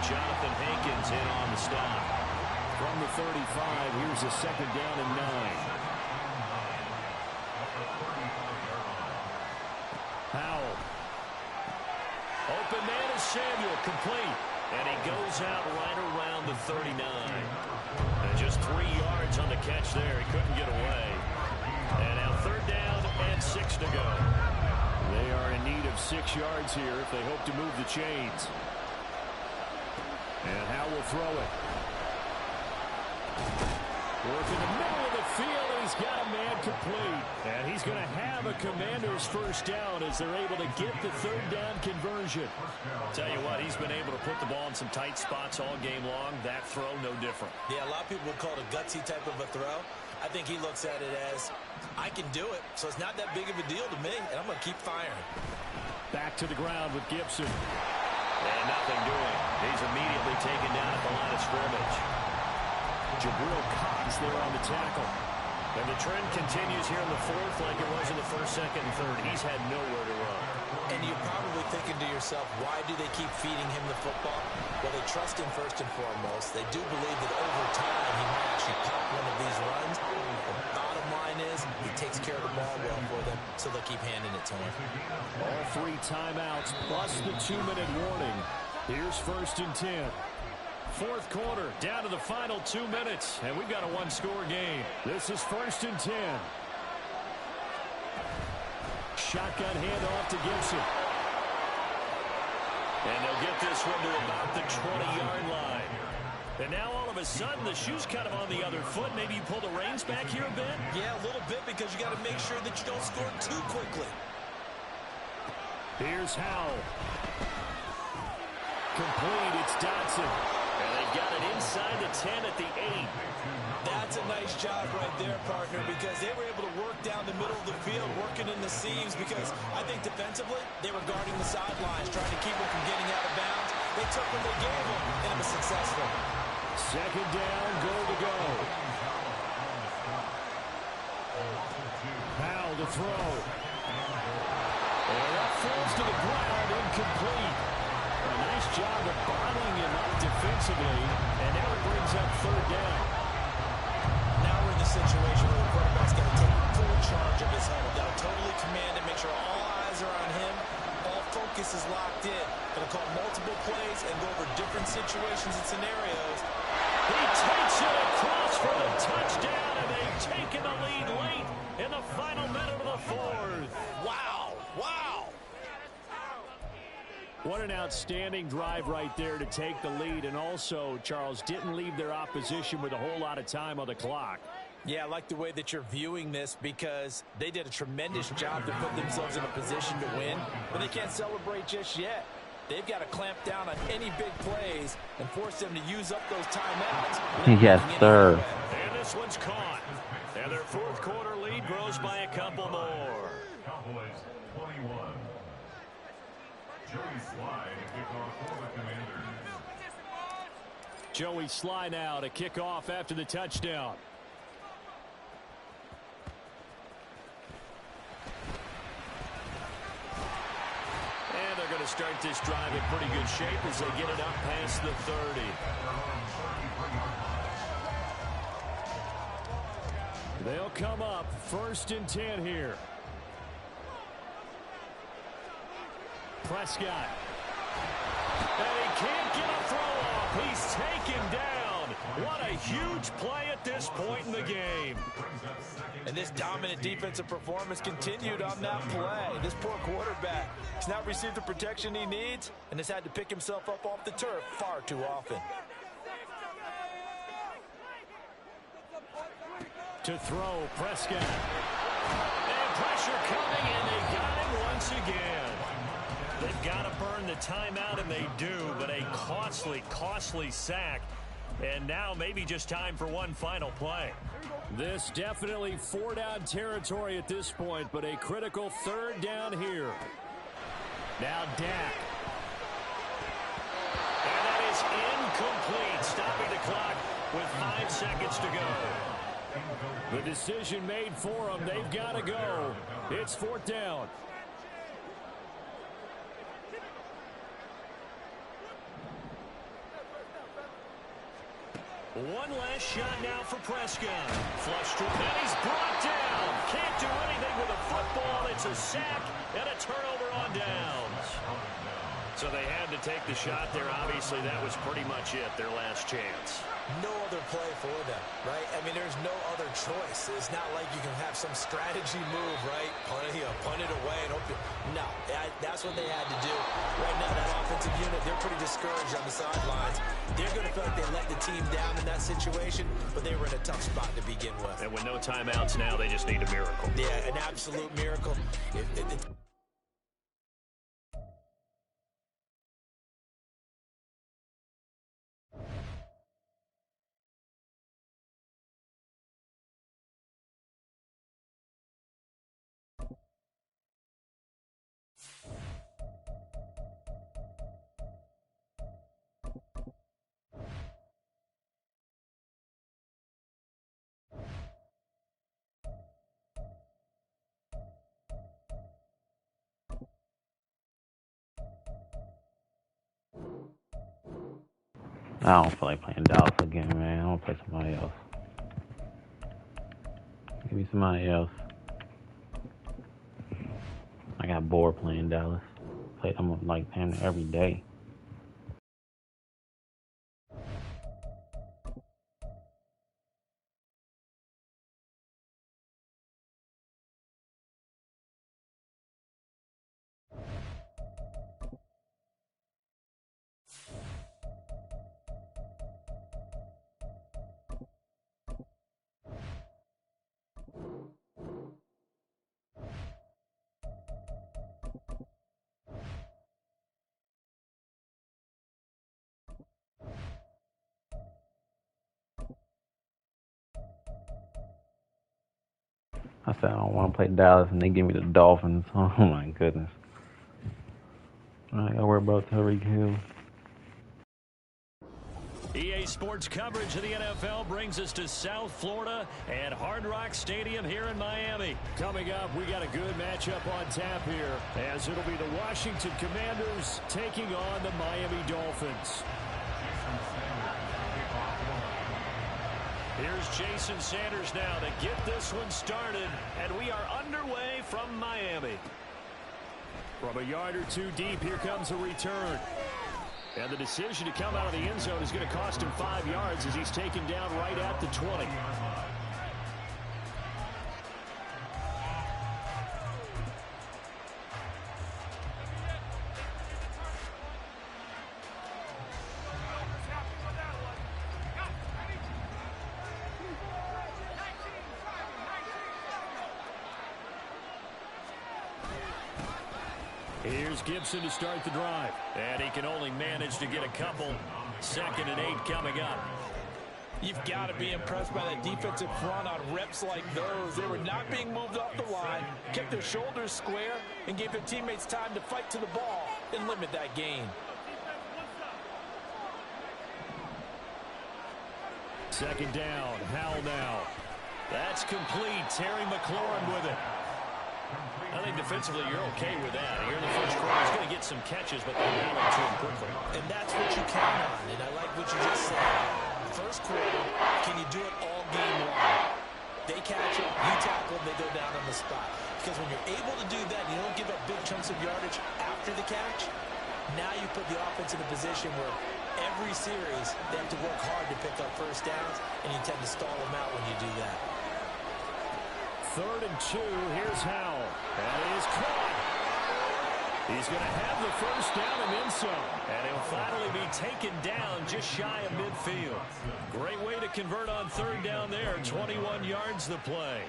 Jonathan Hankins in on the stop. From the 35, here's a second down and 9. Howell. Open man is Samuel, complete. And he goes out right around the 39. And just 3 yards on the catch there. He couldn't get away. And now third down and 6 to go. They are in need of 6 yards here if they hope to move the chains. And Howell will throw it. Work in the middle of the field, and he's got a man complete. And he's going to have a Commander's first down as they're able to get the third down conversion. Tell you what, he's been able to put the ball in some tight spots all game long. That throw, no different. Yeah, a lot of people would call it a gutsy type of a throw. I think he looks at it as, I can do it, so it's not that big of a deal to me, and I'm going to keep firing. Back to the ground with Gibson. And nothing doing. He's immediately taken down at the line of scrimmage. Jabril Cox there on the tackle. And the trend continues here in the fourth like it was in the first, second, and third. He's had nowhere to run. And you're probably thinking to yourself, why do they keep feeding him the football? Well, they trust him first and foremost. They do believe that over time he might actually pop one of these runs. The bottom line is he takes care of the ball well for them, so they'll keep handing it to him. All 3 timeouts plus the 2-minute warning. Here's 1st and 10. Fourth quarter, down to the final 2 minutes, and we've got a one-score game. This is 1st and 10. Shotgun handoff to Gibson. And they'll get this one to about the 20-yard line. And now all of a sudden the shoe's kind of on the other foot. Maybe you pull the reins back here a bit? Yeah, a little bit, because you got to make sure that you don't score too quickly. Here's Howell. Complete, it's Dotson. And they've got it inside the 10 at the 8. That's a nice job right there, partner, because they were able to work down the middle of the field, working in the seams, because I think defensively, they were guarding the sidelines, trying to keep them from getting out of bounds. They took what they gave them, and it was successful. Second down, goal to go. Powell to throw. And that falls to the ground, incomplete. A nice job of bottling him up defensively, and now it brings up third down. Now we're in the situation where the quarterback's got to take full charge of his huddle. Got to totally command it, make sure all eyes are on him. All focus is locked in. Going to call multiple plays and go over different situations and scenarios. He takes it across for the touchdown, and they've taken the lead late in the final minute of the fourth. Wow, wow. What an outstanding drive right there to take the lead, and also, Charles, didn't leave their opposition with a whole lot of time on the clock. Yeah, I like the way that you're viewing this, because they did a tremendous job to put themselves in a position to win, but they can't celebrate just yet. They've got to clamp down on any big plays and force them to use up those timeouts. Yes, sir. And this one's caught. And their fourth quarter lead grows by a couple more. Cowboys 21. Joey Slye to kick off for the Commanders. Joey Slye now to kick off after the touchdown. And they're going to start this drive in pretty good shape as they get it up past the 30. They'll come up 1st and 10 here. Prescott. And he can't get a throw off. He's taken down. What a huge play at this point in the game. And this dominant defensive performance continued on that play. This poor quarterback has not received the protection he needs and has had to pick himself up off the turf far too often. To throw, Prescott. And pressure coming, and they got him once again. They've got to burn the timeout, and they do, but a costly sack. And now maybe just time for one final play. This definitely 4-down territory at this point, but a critical third down here. Now Dak. And that is incomplete, stopping the clock with 5 seconds to go. The decision made for them. They've got to go. It's 4th down. One last shot now for Prescott. Flushed to, and he's brought down. Can't do anything with a football. It's a sack and a turnover on downs. So they had to take the shot there. Obviously, that was pretty much it, their last chance. No other play for them, right? I mean, there's no other choice. It's not like you can have some strategy move, right? Punt it away and hope no, that's what they had to do. Right now, that offensive unit, they're pretty discouraged on the sidelines. They're going to feel like they let the team down in that situation, but they were in a tough spot to begin with. And with no timeouts now, they just need a miracle. Yeah, an absolute miracle. I don't feel like playing Dallas again, man. I want to play somebody else. Give me somebody else. I got bored playing Dallas. Played them like damn every day. I said I don't want to play Dallas, and they give me the Dolphins. Oh my goodness. I gotta worry about Tyreek Hill. EA Sports coverage of the NFL brings us to South Florida and Hard Rock Stadium here in Miami. Coming up, we got a good matchup on tap here, as it'll be the Washington Commanders taking on the Miami Dolphins. Here's Jason Sanders now to get this one started, and we are underway from Miami. From a yard or two deep, here comes a return. And the decision to come out of the end zone is going to cost him 5 yards as he's taken down right at the 20. Here's Gibson to start the drive. And he can only manage to get a couple. 2nd and 8 coming up. You've got to be impressed by that defensive front on reps like those. They were not being moved off the line, kept their shoulders square, and gave their teammates time to fight to the ball and limit that gain. 2nd down. Howell now. That's complete. Terry McLaurin with it. I think defensively you're okay with that. Here in the first quarter, he's going to get some catches, but they're not to him quickly. And that's what you count on, and I like what you just said. First quarter, can you do it all game long? They catch it, you tackle, they go down on the spot. Because when you're able to do that, you don't give up big chunks of yardage after the catch. Now you put the offense in a position where every series they have to work hard to pick up first downs, and you tend to stall them out when you do that. 3rd and 2. Here's Howell. And he is caught. He's going to have the first down and then some. And he'll finally be taken down just shy of midfield. Great way to convert on 3rd down there. 21 yards the play.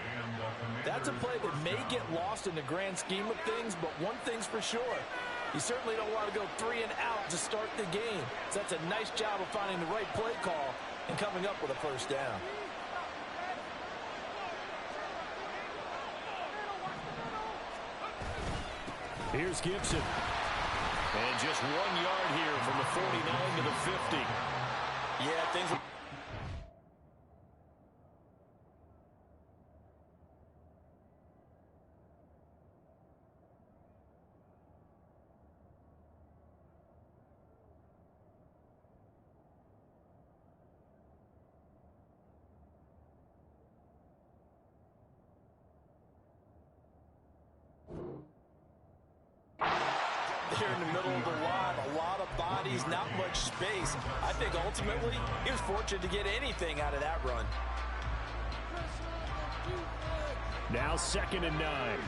That's a play that may get lost in the grand scheme of things, but one thing's for sure. You certainly don't want to go 3 and out to start the game. So that's a nice job of finding the right play call and coming up with a first down. Here's Gibson. And just 1 yard here from the 49 to the 50. Yeah, things are... Here in the middle of the line, bodies, not much space. I think ultimately he was fortunate to get anything out of that run. Now 2nd and 9.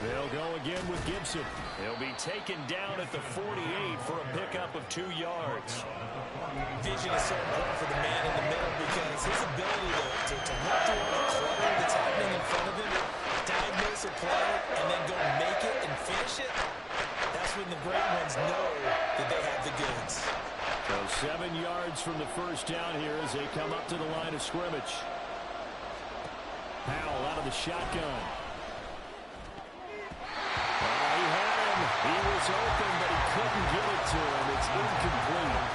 They'll go again with Gibson. He'll be taken down at the 48 for a pickup of 2 yards. Vision is so important for the man in the middle because his ability to look through all the clutter that's happening in front of him, diagnose a play, and then go make it and finish it, that's when the great ones know that they have the goods. So 7 yards from the first down here as they come up to the line of scrimmage. Powell out of the shotgun. He was open, but he couldn't get it to him. It's incomplete.